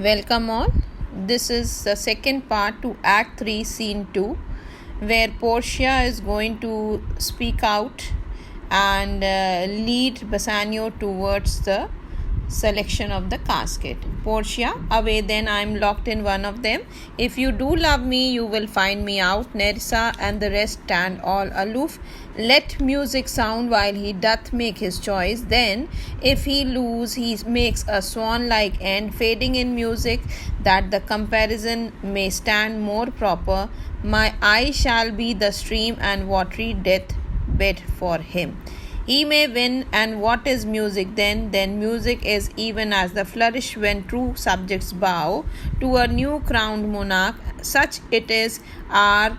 Welcome all. This is the second part to Act 3, Scene 2, where Portia is going to speak out and lead Bassanio towards the selection of the casket. Portia, away then, I am locked in one of them. If you do love me, you will find me out. Nerissa and the rest stand all aloof. Let music sound while he doth make his choice. Then, if he lose, he makes a swan-like end, fading in music, that the comparison may stand more proper. My eye shall be the stream, and watery death bed for him. He may win, and what is music then? Then music is even as the flourish when true subjects bow to a new crowned monarch. Such it is as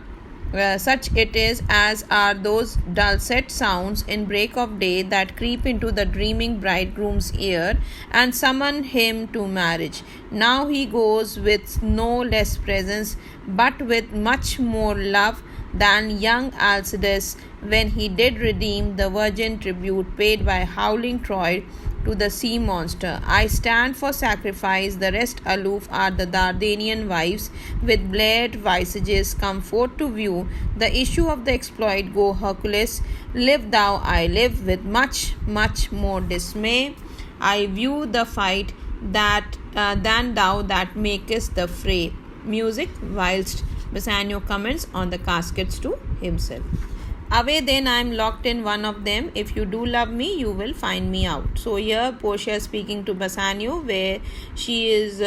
are those dulcet sounds in break of day that creep into the dreaming bridegroom's ear and summon him to marriage. Now he goes with no less presence, but with much more love than young Alcides when he did redeem the virgin tribute paid by howling Troy to the sea monster. I stand for sacrifice, the rest aloof are the Dardanian wives, with blared visages come forth to view the issue of the exploit. Go Hercules, live thou, I live, with much, much more dismay. I view the fight than thou that makest the fray. Music, whilst Bassanio comments on the caskets to himself. Away then, I am locked in one of them. If you do love me, you will find me out. So here Portia is speaking to Bassanio, where she is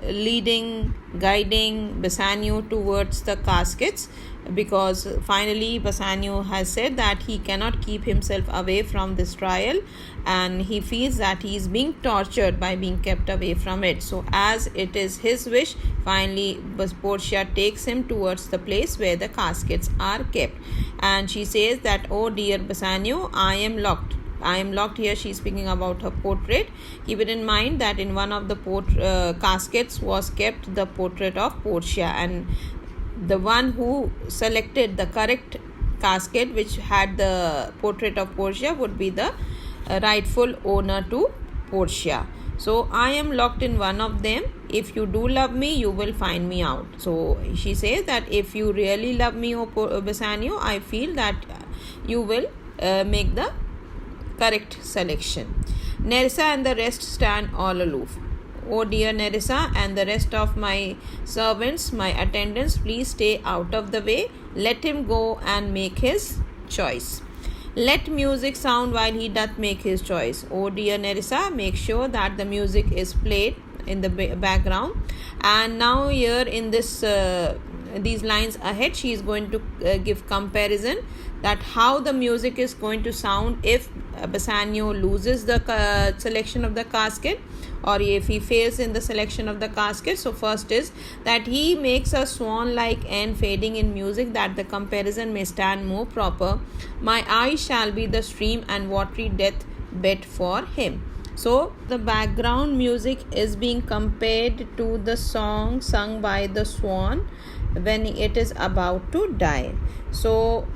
leading, guiding Bassanio towards the caskets, because finally Bassanio has said that he cannot keep himself away from this trial, and he feels that he is being tortured by being kept away from it. So as it is his wish, finally Portia takes him towards the place where the caskets are kept, and she says that, oh dear Bassanio, I am locked here. She is speaking about her portrait. Keep it in mind that in one of the caskets was kept the portrait of Portia, and the one who selected the correct casket which had the portrait of Portia would be the rightful owner to Portia. So I am locked in one of them. If you do love me, you will find me out. So she says that if you really love me, Bassanio, I feel that you will make the correct selection. Nerissa and the rest stand all aloof. Oh dear Nerissa and the rest of my servants, my attendants, please stay out of the way. Let him go and make his choice. Let music sound while he doth make his choice. Oh dear Nerissa, make sure that the music is played in the background. And now here in this these lines ahead, she is going to give comparison that how the music is going to sound if Bassanio loses the selection of the casket, or if he fails in the selection of the casket. So first is that he makes a swan-like end, fading in music, that the comparison may stand more proper. My eye shall be the stream, and watery death bed for him. So the background music is being compared to the song sung by the swan when it is about to die. So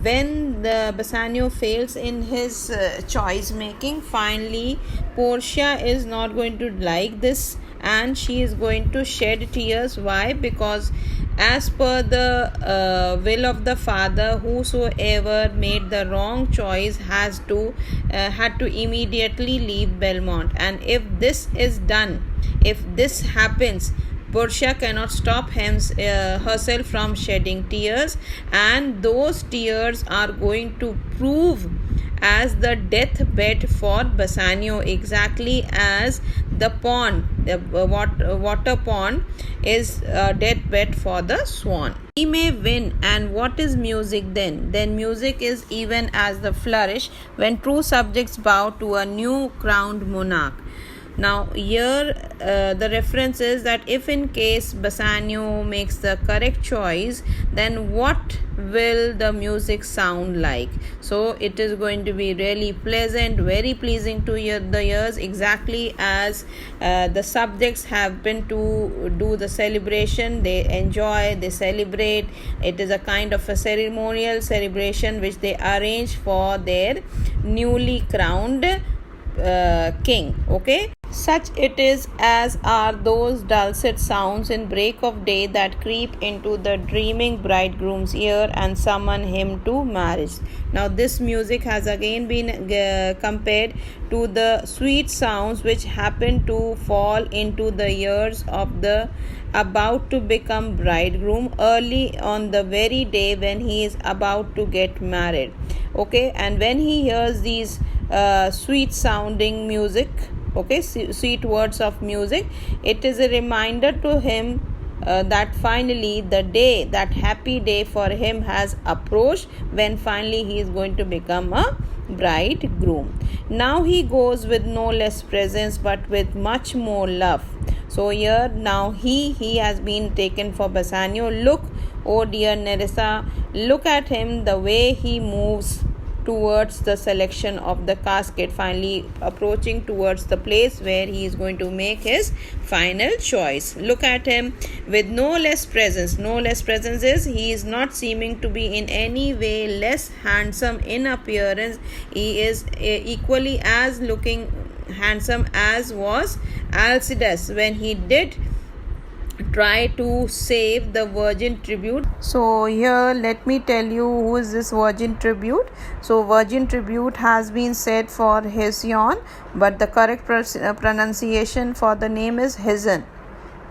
when the Bassanio fails in his choice making, finally Portia is not going to like this, and she is going to shed tears. Why? Because as per the will of the father, whosoever made the wrong choice had to immediately leave Belmont. And if this is done, if this happens, Portia cannot stop herself from shedding tears, and those tears are going to prove as the deathbed for Bassanio, exactly as the pond, the water pond, is a deathbed for the swan. He may win, and what is music then? Then music is even as the flourish when true subjects bow to a new crowned monarch. Now here the reference is that if in case Bassanio makes the correct choice, then what will the music sound like? So it is going to be really pleasant, very pleasing to the ears, exactly as the subjects have been to do the celebration. They enjoy, they celebrate. It is a kind of a ceremonial celebration which they arrange for their newly crowned king. Okay. Such it is as are those dulcet sounds in break of day that creep into the dreaming bridegroom's ear and summon him to marriage. Now, this music has again been compared to the sweet sounds which happen to fall into the ears of the about to become bridegroom early on the very day when he is about to get married. Okay, and when he hears these sweet sounding music, okay, sweet words of music, it is a reminder to him that finally the day, that happy day for him has approached, when finally he is going to become a bridegroom. Now he goes with no less presence but with much more love. So here now he has been taken for Bassanio. Look, oh dear Nerissa, look at him, the way he moves towards the selection of the casket, finally approaching towards the place where he is going to make his final choice. Look at him with no less presence. No less presence is he is not seeming to be in any way less handsome in appearance. He is equally as looking handsome as was Alcides when he did try to save the virgin tribute. So here let me tell you who is this virgin tribute. So virgin tribute has been said for Hesione, but the correct pronunciation for the name is Hazen.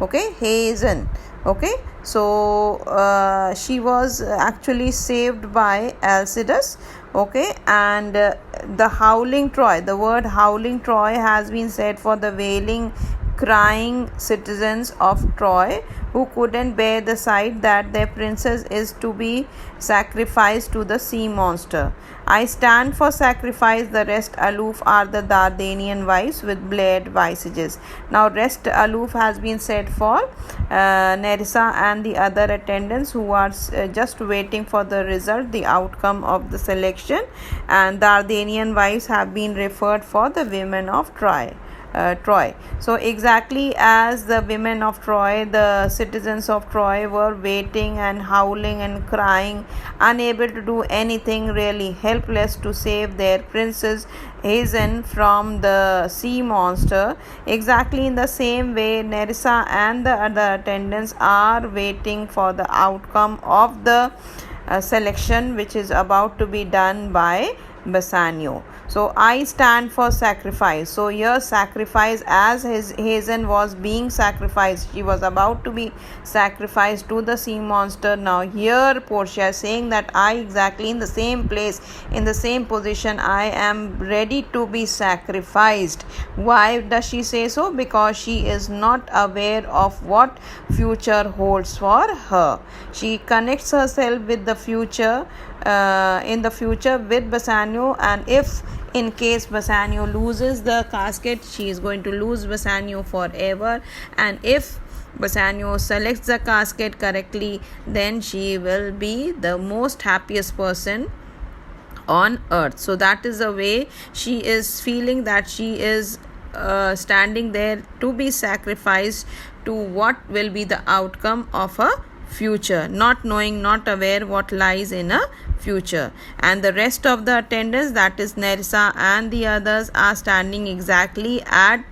Okay, Hazen. Okay, so she was actually saved by Alcides. Okay, and the howling Troy, the word howling Troy has been said for the wailing, crying citizens of Troy who couldn't bear the sight that their princess is to be sacrificed to the sea monster. I stand for sacrifice, the rest aloof are the Dardanian wives with blared visages. Now rest aloof has been said for Nerissa and the other attendants who are just waiting for the result, the outcome of the selection, and Dardanian wives have been referred for the women of Troy. So exactly as the women of Troy, the citizens of Troy were waiting and howling and crying, unable to do anything, really helpless to save their princess Hazen from the sea monster. Exactly in the same way, Nerissa and the other attendants are waiting for the outcome of the selection which is about to be done by Bassanio. So I stand for sacrifice. So here sacrifice, as Hazen was being sacrificed, she was about to be sacrificed to the sea monster. Now here Portia is saying that I exactly in the same place, in the same position, I am ready to be sacrificed. Why does she say so? Because she is not aware of what future holds for her. She connects herself with the future, in the future with Bassanio, and if in case Bassanio loses the casket, she is going to lose Bassanio forever, and if Bassanio selects the casket correctly, then she will be the most happiest person on earth. So that is the way she is feeling, that she is standing there to be sacrificed to what will be the outcome of a future, not knowing, not aware what lies in a future. And the rest of the attendants, that is Nerissa and the others, are standing exactly at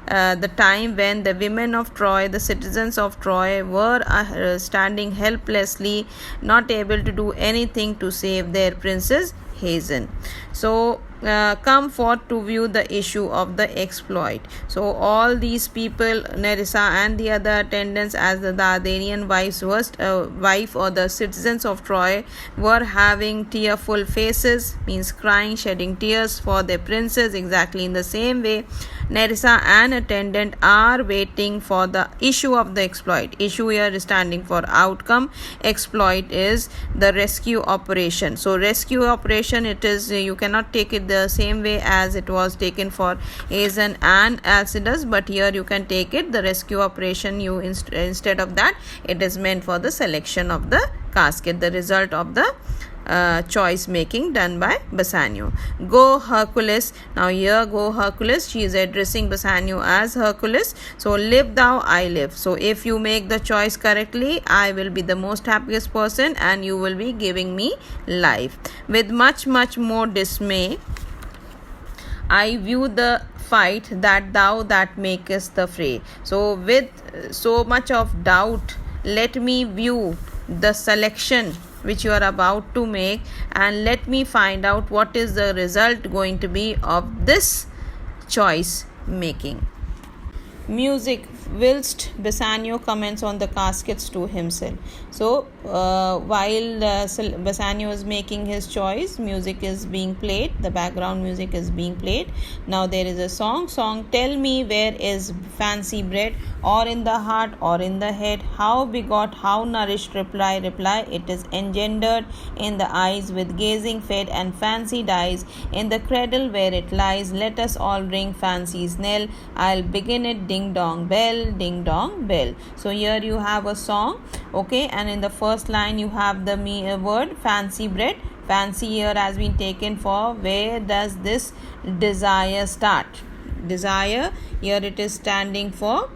the time when the women of Troy, the citizens of Troy, were standing helplessly, not able to do anything to save their princess Hazen. So come forth to view the issue of the exploit. So all these people, Nerissa and the other attendants, as the Dardanian wife or the citizens of Troy, were having tearful faces, means crying, shedding tears for their princess. Exactly in the same way, Nerissa and attendant are waiting for the issue of the exploit. Issue here is standing for outcome. Exploit is the rescue operation. So rescue operation, it is, you cannot take it the same way as it was taken for Hazen and Alcides, but here you can take it the rescue operation. You instead of that, it is meant for the selection of the casket, the result of the choice making done by Bassanio. Go Hercules. Now here go Hercules, she is addressing Bassanio as Hercules. So live thou, I live. So if you make the choice correctly, I will be the most happiest person and you will be giving me life. With much more dismay, I view the fight that thou that makest the fray. So with so much of doubt, let me view the selection which you are about to make, and let me find out what is the result going to be of this choice making. Music. Whilst Bassanio comments on the caskets to himself. So while Bassanio is making his choice, music is being played, the background music is being played. Now there is a song. Tell me, where is fancy bred, or in the heart or in the head? How begot, how nourished? Reply, it is engendered in the eyes, with gazing fed, and fancy dies in the cradle where it lies. Let us all ring fancy's knell, I'll begin it, ding dong bell, ding dong bell. So here you have a song, okay, and in the first line you have the word fancy bred. Fancy here has been taken for where does this desire start. Desire here, it is standing for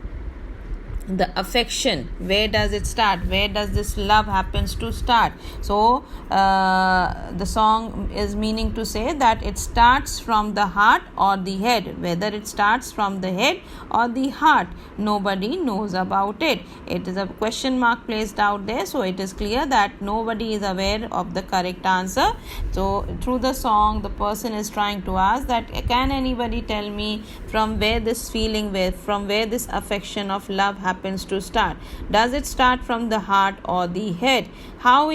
the affection. Where does it start? Where does this love happens to start? So the song is meaning to say that it starts from the heart or the head. Whether it starts from the head or the heart, nobody knows about it. It is a question mark placed out there, so it is clear that nobody is aware of the correct answer. So through the song, the person is trying to ask that, can anybody tell me from where this feeling, from where this affection of love happens to start? Does it start from the heart or the head? How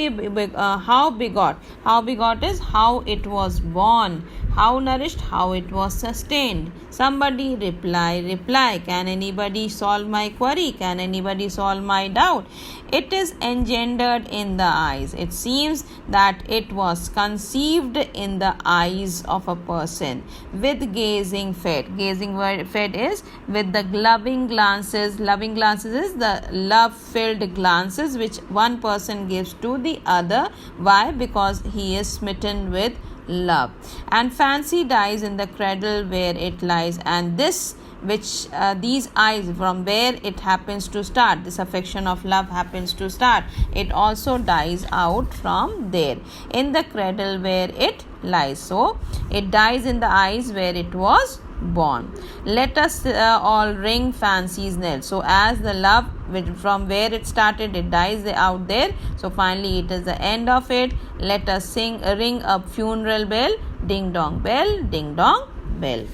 begot? How begot is how it was born. How nourished? How it was sustained. Somebody reply. Can anybody solve my query? Can anybody solve my doubt? It is engendered in the eyes. It seems that it was conceived in the eyes of a person, with gazing fed. Gazing fed is with the loving glances. Loving glances is the love-filled glances which one person gives to the other. Why? Because he is smitten with love. And fancy dies in the cradle where it lies, and this which these eyes, from where it happens to start, this affection of love happens to start, it also dies out from there in the cradle where it lies. So it dies in the eyes where it was born. Let us all ring fancy's knell. So as the love from where it started, it dies out there, so finally it is the end of it. Let us ring a funeral bell, ding dong bell, ding dong bell.